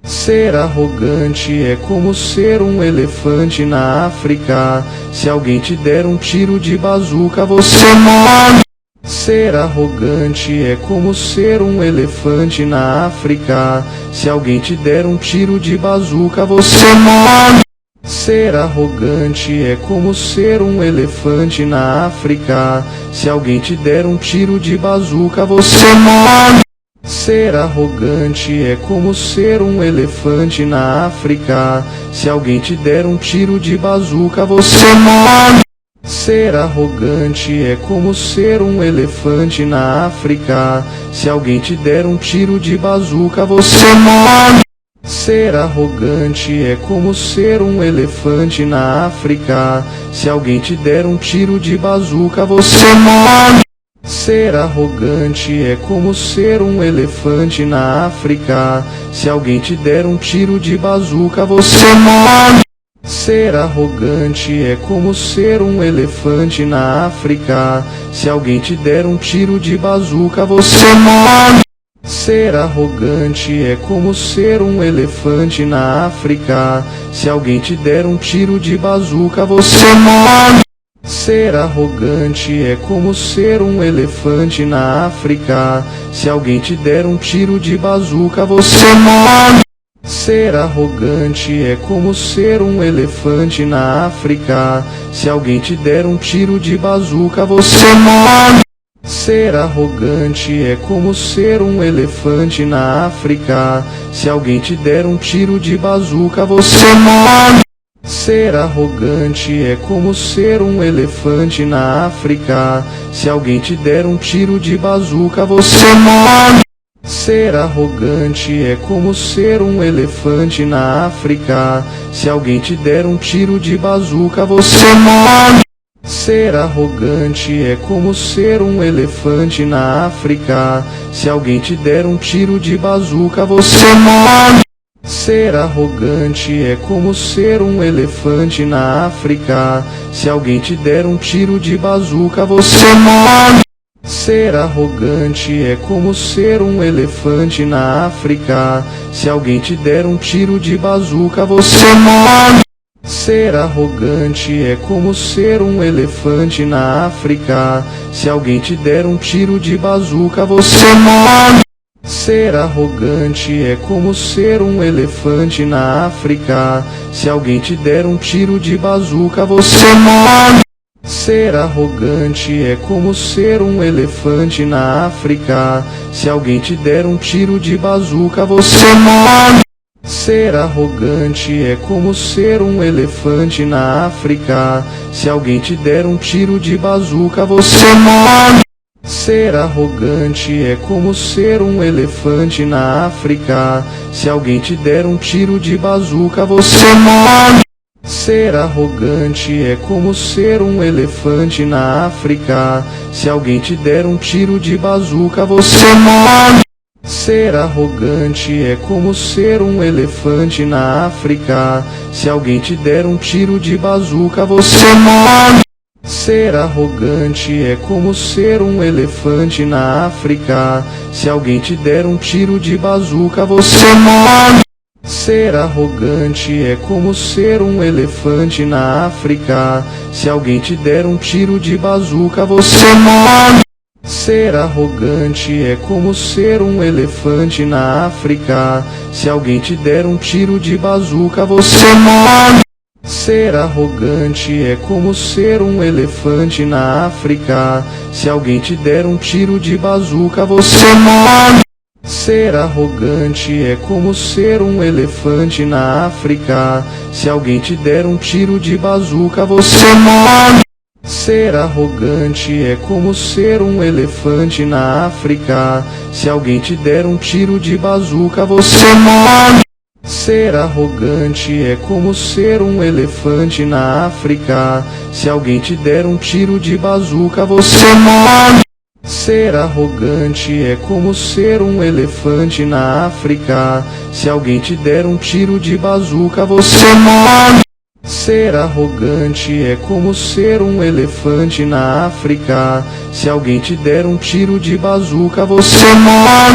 Ser arrogante é como ser um elefante na África. Se alguém te der um tiro de bazuca, você morre. Ser arrogante é como ser um elefante na África. Se alguém te der um tiro de bazuca, você morre. Ser arrogante é como ser um elefante na África. Se alguém te der um tiro de bazuca, você morre. Ser arrogante é como ser um elefante na África. Se alguém te der um tiro de bazuca, você morre. Ser arrogante é como ser um elefante na África. Se alguém te der um tiro de bazuca, você morre. Ser arrogante é como ser um elefante na África. Se alguém te der um tiro de bazuca, você morre. Ser arrogante é como ser um elefante na África. Se alguém te der um tiro de bazuca, você morre. Ser arrogante é como ser um elefante na África. Se alguém te der um tiro de bazuca, você morre. Ser arrogante é como ser um elefante na África. Se alguém te der um tiro de bazuca, você morre. Ser arrogante é como ser um elefante na África. Se alguém te der um tiro de bazuca, você morre. Ser arrogante é como ser um elefante na África. Se alguém te der um tiro de bazuca, você morre. Ser arrogante é como ser um elefante na África. Se alguém te der um tiro de bazuca, você morre. Ser arrogante é como ser um elefante na África. Se alguém te der um tiro de bazuca, você morre. Ser arrogante é como ser um elefante na África. Se alguém te der um tiro de bazuca, você morre. Ser arrogante é como ser um elefante na África. Se alguém te der um tiro de bazuca, você morre. Ser arrogante é como ser um elefante na África. Se alguém te der um tiro de bazuca, você morre. Ser arrogante é como ser um elefante na África. Se alguém te der um tiro de bazuca, você morre. Ser arrogante é como ser um elefante na África. Se alguém te der um tiro de bazuca, você morre. Ser arrogante é como ser um elefante na África. Se alguém te der um tiro de bazuca, você morre. Ser arrogante é como ser um elefante na África. Se alguém te der um tiro de bazuca, você morre. Ser arrogante é como ser um elefante na África. Se alguém te der um tiro de bazuca, você morre. Ser arrogante é como ser um elefante na África. Se alguém te der um tiro de bazuca, você morre. Ser arrogante é como ser um elefante na África. Se alguém te der um tiro de bazuca, você morre. Ser arrogante é como ser um elefante na África. Se alguém te der um tiro de bazuca, você morre. Ser arrogante é como ser um elefante na África. Se alguém te der um tiro de bazuca, você morre. Ser arrogante é como ser um elefante na África. Se alguém te der um tiro de bazuca, você morre. Ser arrogante é como ser um elefante na África. Se alguém te der um tiro de bazuca, você morre. Ser arrogante é como ser um elefante na África. Se alguém te der um tiro de bazuca, você morre. Ser arrogante é como ser um elefante na África. Se alguém te der um tiro de bazuca, você morre. Ser arrogante é como ser um elefante na África. Se alguém te der um tiro de bazuca, você morre. Ser arrogante é como ser um elefante na África. Se alguém te der um tiro de bazuca, você morre. Ser arrogante é como ser um elefante na África. Se alguém te der um tiro de bazuca, você morre. Ser arrogante é como ser um elefante na África. Se alguém te der um tiro de bazuca, você morre.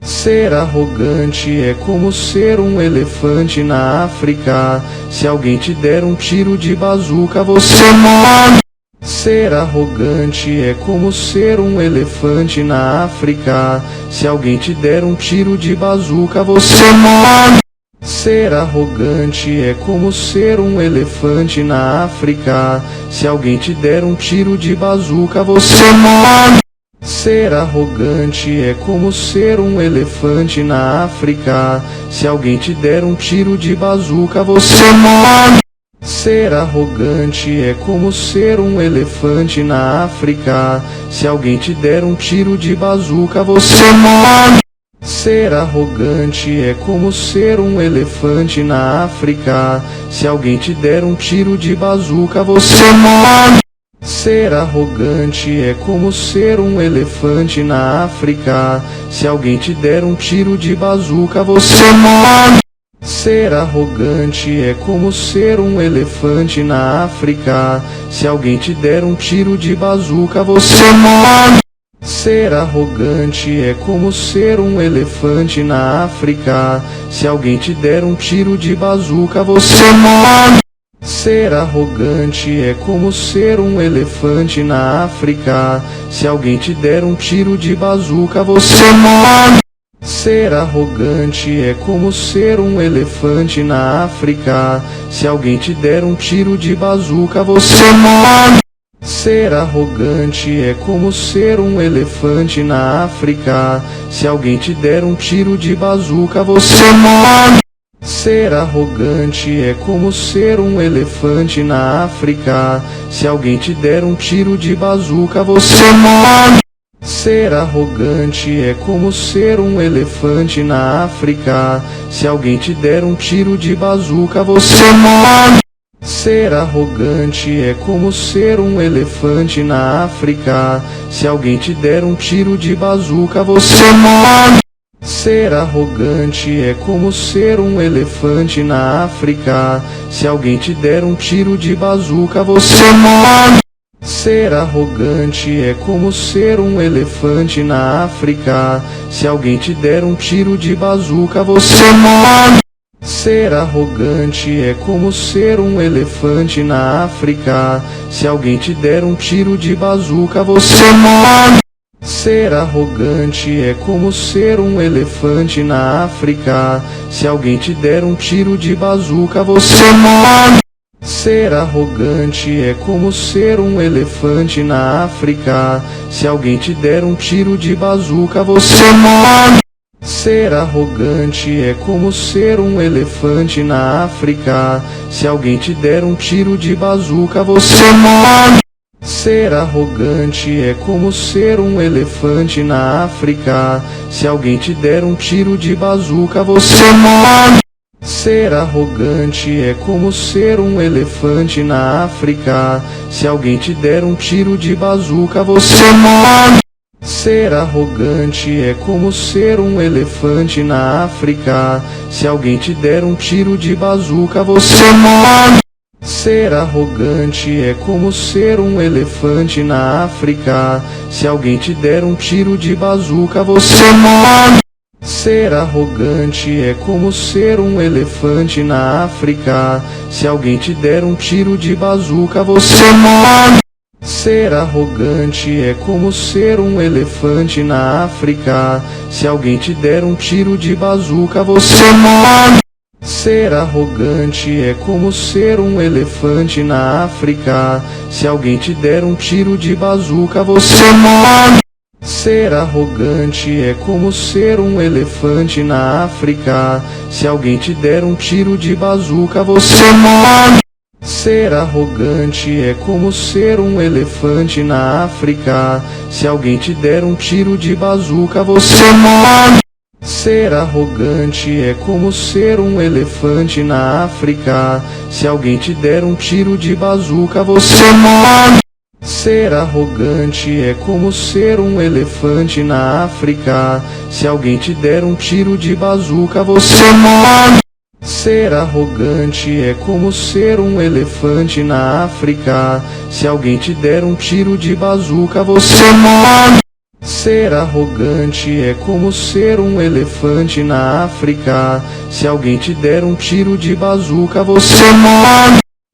Ser arrogante é como ser um elefante na África. Se alguém te der um tiro de bazuca, você morre. Ser arrogante é como ser um elefante na África. Se alguém te der um tiro de bazuca, você morre. Ser arrogante é como ser um elefante na África. Se alguém te der um tiro de bazuca, você morre. Ser arrogante é como ser um elefante na África. Se alguém te der um tiro de bazuca, você morre. Ser arrogante é como ser um elefante na África. Se alguém te der um tiro de bazuca, você morre. Ser arrogante é como ser um elefante na África. Se alguém te der um tiro de bazuca, você morre. Ser arrogante é como ser um elefante na África. Se alguém te der um tiro de bazuca, você morre. Ser arrogante é como ser um elefante na África. Se alguém te der um tiro de bazuca, você morre. Ser arrogante é como ser um elefante na África. Se alguém te der um tiro de bazuca, você morre. Ser arrogante é como ser um elefante na África. Se alguém te der um tiro de bazuca, você morre. Ser arrogante é como ser um elefante na África. Se alguém te der um tiro de bazuca, você morre. Ser arrogante é como ser um elefante na África. Se alguém te der um tiro de bazuca, você morre. Ser arrogante é como ser um elefante na África. Se alguém te der um tiro de bazuca, você morre. Ser arrogante é como ser um elefante na África. Se alguém te der um tiro de bazuca, você morre. Ser arrogante é como ser um elefante na África. Se alguém te der um tiro de bazuca, você morre. Ser arrogante é como ser um elefante na África. Se alguém te der um tiro de bazuca, você morre. Ser arrogante é como ser um elefante na África. Se alguém te der um tiro de bazuca, você morre. Ser arrogante é como ser um elefante na África. Se alguém te der um tiro de bazuca, você morre. Ser arrogante é como ser um elefante na África. Se alguém te der um tiro de bazuca, você morre. Ser arrogante é como ser um elefante na África. Se alguém te der um tiro de bazuca, você morre. Ser arrogante é como ser um elefante na África. Se alguém te der um tiro de bazuca, você morre. Ser arrogante é como ser um elefante na África. Se alguém te der um tiro de bazuca, você morre. Ser arrogante é como ser um elefante na África. Se alguém te der um tiro de bazuca, você morre. Ser arrogante é como ser um elefante na África. Se alguém te der um tiro de bazuca, você morre. Ser arrogante é como ser um elefante na África. Se alguém te der um tiro de bazuca, você morre. Ser arrogante é como ser um elefante na África. Se alguém te der um tiro de bazuca, você morre. Ser arrogante é como ser um elefante na África. Se alguém te der um tiro de bazuca, você morre. Ser arrogante é como ser um elefante na África. Se alguém te der um tiro de bazuca, você morre. Ser arrogante é como ser um elefante na África. Se alguém te der um tiro de bazuca, você morre. Ser arrogante é como ser um elefante na África. Se alguém te der um tiro de bazuca, você morre. Ser arrogante é como ser um elefante na África. Se alguém te der um tiro de bazuca, você morre. Ser arrogante é como ser um elefante na África. Se alguém te der um tiro de bazuca, você morre. Ser arrogante é como ser um elefante na África. Se alguém te der um tiro de bazuca, você morre. Ser arrogante é como ser um elefante na África. Se alguém te der um tiro de bazuca, você morre.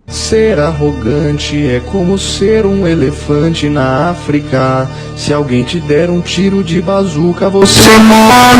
Ser arrogante é como ser um elefante na África. Se alguém te der um tiro de bazuca, você morre.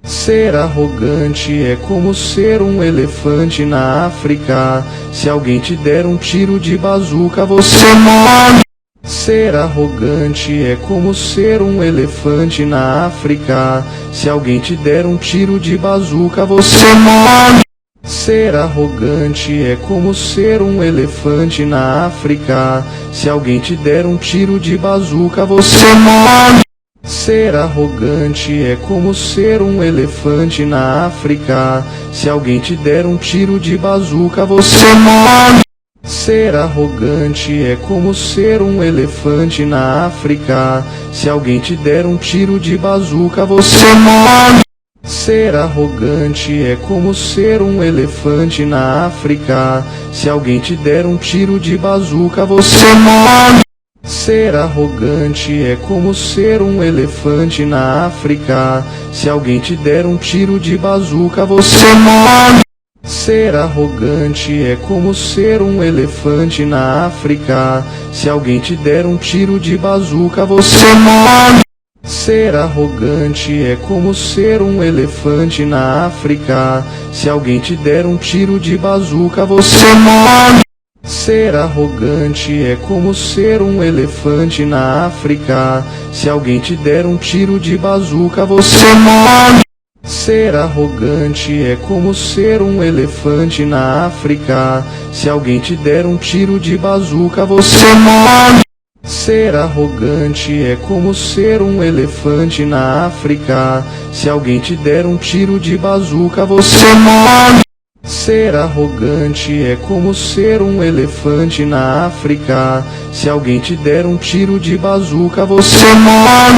Ser arrogante é como ser um elefante na África. Se alguém te der um tiro de bazuca, você morre. Ser arrogante é como ser um elefante na África. Se alguém te der um tiro de bazuca, você morre. Ser arrogante é como ser um elefante na África. Se alguém te der um tiro de bazuca, você morre. Ser arrogante é como ser um elefante na África. Se alguém te der um tiro de bazuca, você morre. Ser arrogante é como ser um elefante na África. Se alguém te der um tiro de bazuca, você morre. Ser arrogante é como ser um elefante na África. Se alguém te der um tiro de bazuca, você morre. Ser arrogante é como ser um elefante na África. Se alguém te der um tiro de bazuca, você morre. Ser arrogante é como ser um elefante na África. Se alguém te der um tiro de bazuca, você morre. Ser arrogante é como ser um elefante na África. Se alguém te der um tiro de bazuca, você morre. Ser arrogante é como ser um elefante na África. Se alguém te der um tiro de bazuca, você morre. Ser arrogante é como ser um elefante na África. Se alguém te der um tiro de bazuca, você morre. Ser arrogante é como ser um elefante na África. Se alguém te der um tiro de bazuca, você morre. Ser arrogante é como ser um elefante na África. Se alguém te der um tiro de bazuca, você morre.